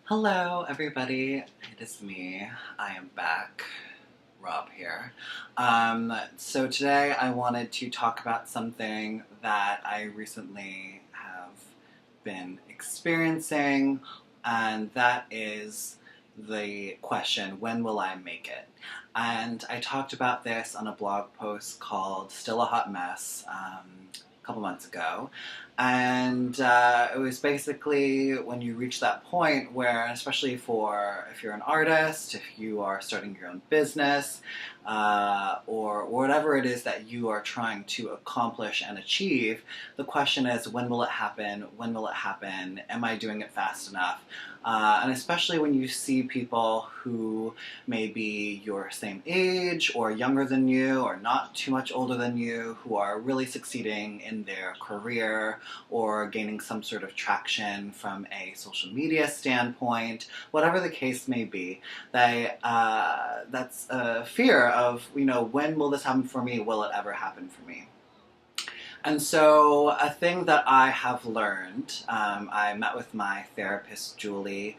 Hello, everybody. It is me. I am back. Rob here. So today I wanted to talk about something that I recently have been experiencing, and that is the question, when will I make it? And I talked about this on a blog post called Still a Hot Mess a couple months ago. And it was basically when you reach that point where, especially for if you're an artist, if you are starting your own business, or whatever it is that you are trying to accomplish and achieve, the question is, when will it happen? When will it happen? Am I doing it fast enough? And especially when you see people who may be your same age or younger than you or not too much older than you, who are really succeeding in their career or gaining some sort of traction from a social media standpoint, whatever the case may be, that's a fear of, when will this happen for me? Will it ever happen for me? And so a thing that I have learned, I met with my therapist, Julie,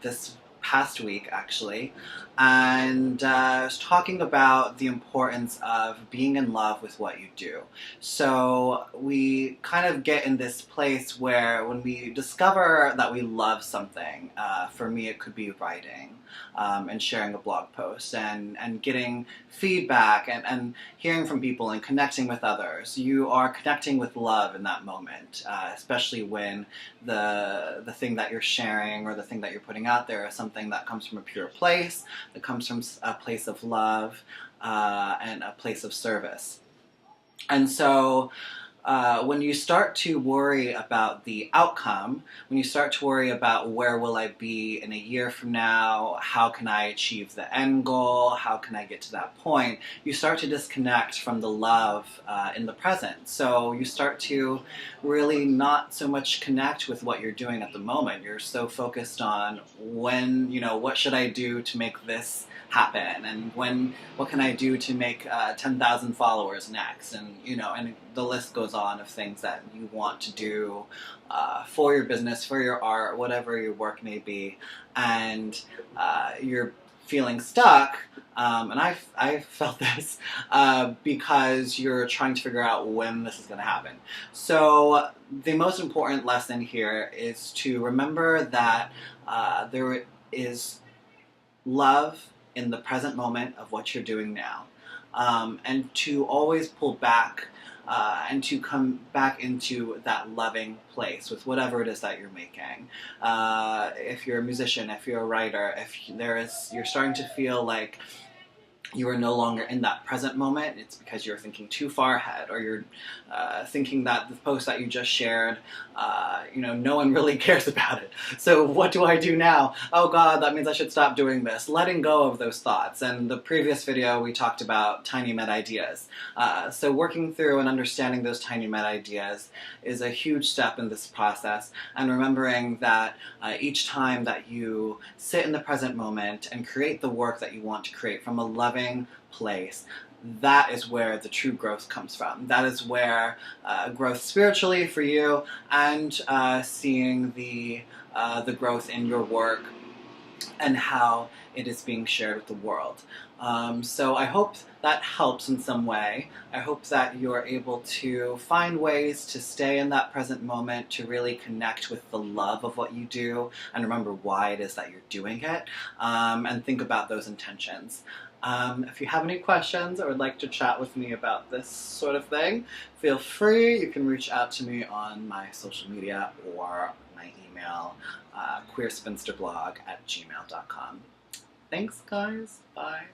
this past week, actually, and I was talking about the importance of being in love with what you do. So we kind of get in this place where when we discover that we love something, for me it could be writing, and sharing a blog post and getting feedback and hearing from people and connecting with others. You are connecting with love in that moment, especially when the thing that you're sharing or the thing that you're putting out there is something that comes from a pure place, that comes from a place of love, and a place of service. And so when you start to worry about the outcome, when you start to worry about where will I be in a year from now, how can I achieve the end goal, how can I get to that point, you start to disconnect from the love in the present. So you start to really not so much connect with what you're doing at the moment. You're so focused on what should I do to make this happen, and what can I do to make 10,000 followers next, and the list goes on of things that you want to do for your business, for your art, whatever your work may be, and you're feeling stuck, and I felt this because you're trying to figure out when this is going to happen. So the most important lesson here is to remember that there is love in the present moment of what you're doing now, and to always pull back and to come back into that loving place with whatever it is that you're making. If you're a musician, if you're a writer, if you're starting to feel like you are no longer in that present moment, it's because you're thinking too far ahead, or you're thinking that the post that you just shared, no one really cares about it. So what do I do now? Oh God, that means I should stop doing this. Letting go of those thoughts. And the previous video we talked about tiny meta ideas. So working through and understanding those tiny meta ideas is a huge step in this process, and remembering that each time that you sit in the present moment and create the work that you want to create from a loving place, that is where the true growth comes from. That is where growth spiritually for you, and seeing the growth in your work and how it is being shared with the world. So I hope that helps in some way. I hope that you're able to find ways to stay in that present moment, to really connect with the love of what you do, and remember why it is that you're doing it, and think about those intentions. If you have any questions or would like to chat with me about this sort of thing, feel free. You can reach out to me on my social media or my email, queerspinsterblog@gmail.com. Thanks, guys. Bye.